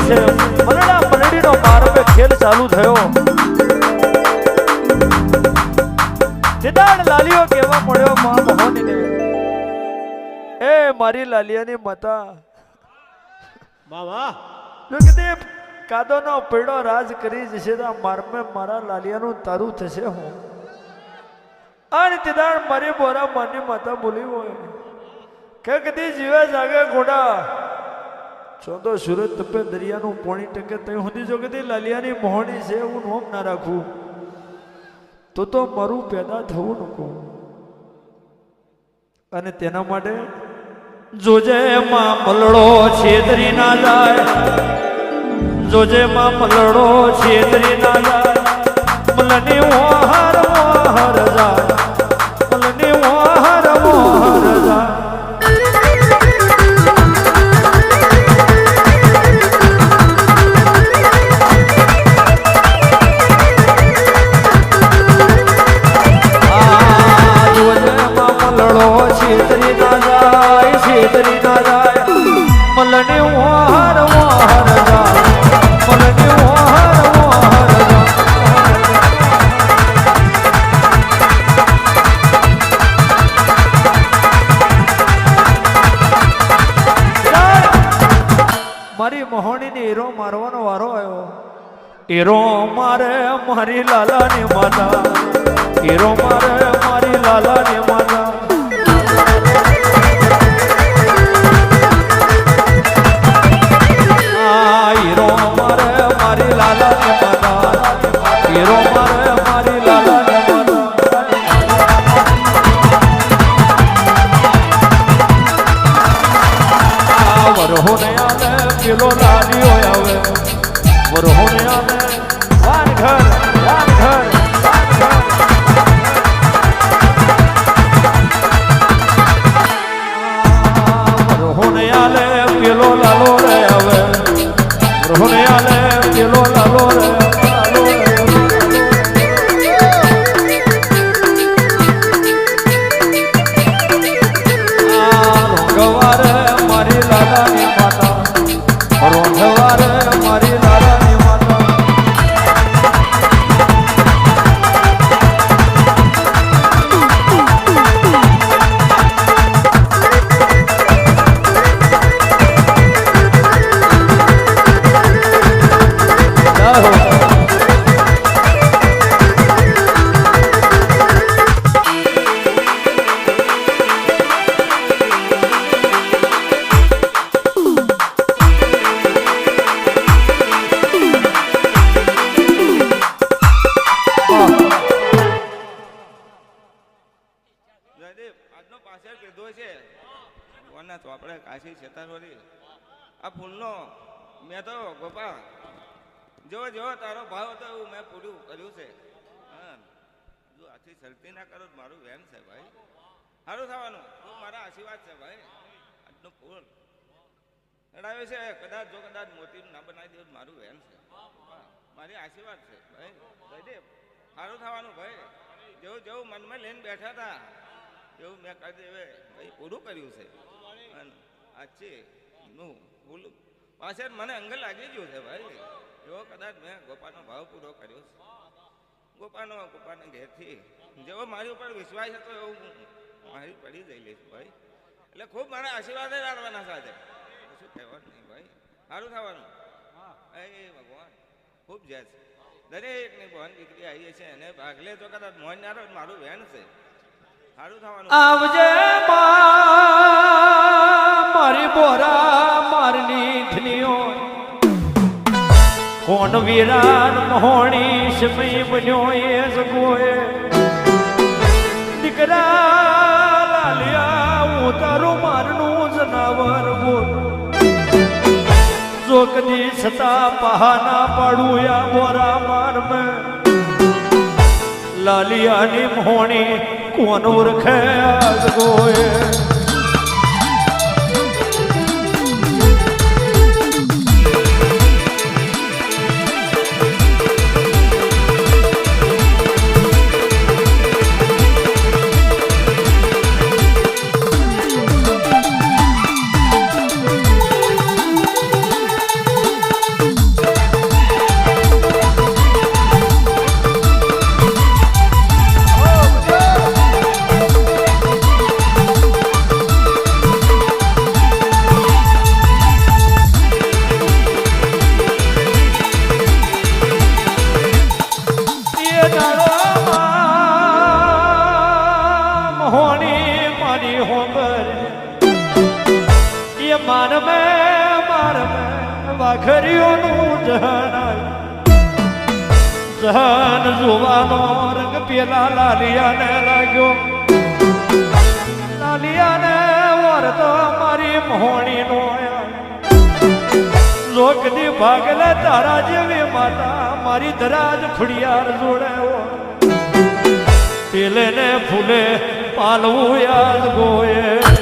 છે મરડા મરડીનો માર્ગ ખેલ ચાલુ થયો સિદ્ધાર્થ લાલીઓ કેવા મળ્યો માં મોહનીને એ મારી લાલિયાની માતા બાબા જો કદી કાદોનો પીડો રાજ કરી જશે તો મારમે મારા લાલિયાનું તારું થશે હું અને સિદ્ધાર્થ મારી બોરા માની માતા બોલી હોય કે કદી જીવે જાગે ઘોડા ચોદો સુરત તપે દરિયાનું પોણી ટકે તઈ સુધી જો કદી લાલિયાની મોહણી છે હું નોમ ના રાખું તો મારું પેદા થવું નકો અને તેના માટે જોજે માં મલડો છેતરી ના જાય જોજે માં મલડો છેતરી ના જાય મલની ઓહર ઓહર જાય મલની ઓહર ઓહર જાય મલની ઓહર ઓહર જાય મલની ઓહર ઓહર જાય મારી મોહણીને હીરો મારવાનો વારો આવ્યો હીરો મારે મારી લાલાની માતા હીરો મારે મારી લાલાની માતા હીરો મારે મારી લાલાની માતા હીરો મારે મારી લાલાની માતા વરહોને આલે પેલો લાડીઓ આવે વરહોને આલે વાન ઘર વાન ઘર વરહોને આલે પેલો લાલો રે આવે વરહોને આલે પેલો લાલો રે લાલો રે રોંગવારે મારી લાલાની માતા રોંગવારે મારી લાલાની માતા કાશી છેતારવરી આ ફૂલનો મેં તો ગોપા જેવો જેવો તારો ભાવ હતો એવું મેં પૂરું કર્યું છે હા જો આથી શરતી ના કરો મારું વેન છે ભાઈ સારું થવાનું મારા આશીર્વાદ છે ભાઈ આજનું ફૂલ ચડાવ્યો છે કદાચ જો કદાચ મોતીનું ના બનાવી દેવું મારું વેન છે મારી આશીર્વાદ છે ભાઈ જયદેવ સારું થવાનું ભાઈ જેવું જેવું મનમાં લઈને બેઠા હતા એવું મેં કરી દેવે ભાઈ પૂરું કર્યું છે આજે નું ફૂલ પાછળ મને અંગ લાગી ગયું છે ભાઈ એવો કદાચ મેં ગોપાનો ભાવ પૂરો કર્યો છે ગોપાને ઘેરથી જેવો મારી ઉપર વિશ્વાસ હતો એવું મારી પડી જઈ છું ભાઈ એટલે ખૂબ મારા આશીર્વાદ રાખવાના સાથે શું કહેવાનું નહીં ભાઈ સારું થવાનું એ ભગવાન ખૂબ જાય છે દરેકની બહન દીકરી આવી છે એને ભાગલે તો કદાચ મોહન ના મારું વેણ છે સારું થવાનું આવજે મારી બોરા મારની ધનિયો કોણ વીરાન મોહણી સમય બન્યો એ જગોએ દીકરા લાલિયા હું તારું મારનું જનાવર બોલ જો કદી છતા પહાના પાડું યા બોરા માર મેં લાલિયાની મોહણી કોણ ઓળખે જગોએ આખરીઓનું જહન જહન જોવાનો રંગ પેલા લાલિયાને લાગ્યો લાલિયાને વર્ત મારી મોહણીનો લોકની ભાગલે તારા જેવી માતા મારી ધરાજ ખુડિયાર જોડાયો પેલે ને ફૂલે પાલવું યાદ ગોયે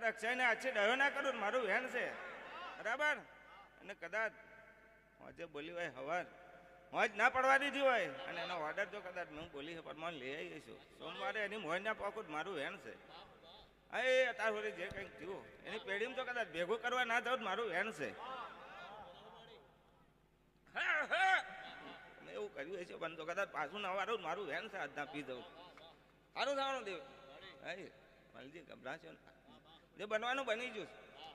અક્ષયને આછી ડયો ના કરું મારું વેણ છે બરાબર અને કદાચ જે બોલી હોય હવાર મોજ ના પડવા દીધી હોય અને એનો ઓર્ડર જો કદાચ હું બોલી પણ લઈ આવીશું સોમવારે એની મોજ ના પાકું મારું વેણ છે હા એ અત્યાર સુધી જે કંઈક થયું એની પેઢીમાં તો કદાચ ભેગું કરવા ના થયું મારું વેણ છે એવું કર્યું છે પણ તો કદાચ પાછું ના વાળું મારું વેણ છે આજના પી દઉં સારું થવાનું દેવ હા મલજી ગભરાશો જે બનવાનું બની ગયું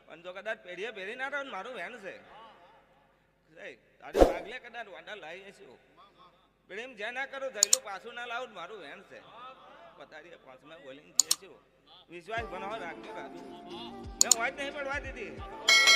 પણ જો કદાચ પેઢીએ પહેરી ના રહ્યો મારું વેણ છે તારે ભાગલે કદાચ વાડા લાવી જઈશું પેઢીમ જ્યાં ના કરું થયેલું પાછું ના લાવું મારું વેણ છે પતારીએ પાંચમાં બોલીને જઈએ છું વિશ્વાસ બનાવો રાખજો રાજુ મેં વાત નહીં પડવા દીધી